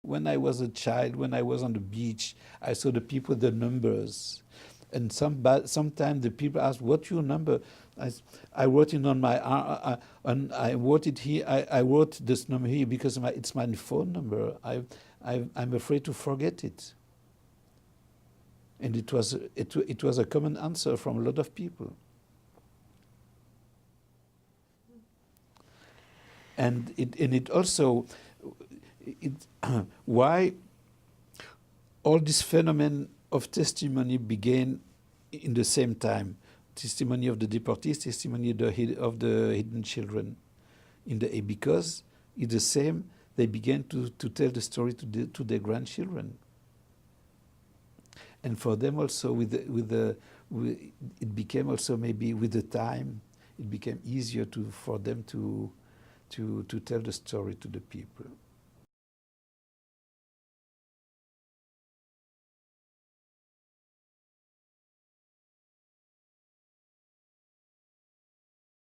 When I was a child, when I was on the beach, I saw the people, the numbers. And sometimes the people ask, "What's your number?" I wrote it on my and I wrote it here. I wrote this number here because it's my phone number. I'm afraid to forget it. And it was a common answer from a lot of people. And it also why all this phenomenon of testimony began in the same time. Testimony of the deportees, testimony of the hidden children. Because it's the same, they began to tell the story to their grandchildren. And for them also, it became also maybe with the time, it became easier for them to tell the story to the people.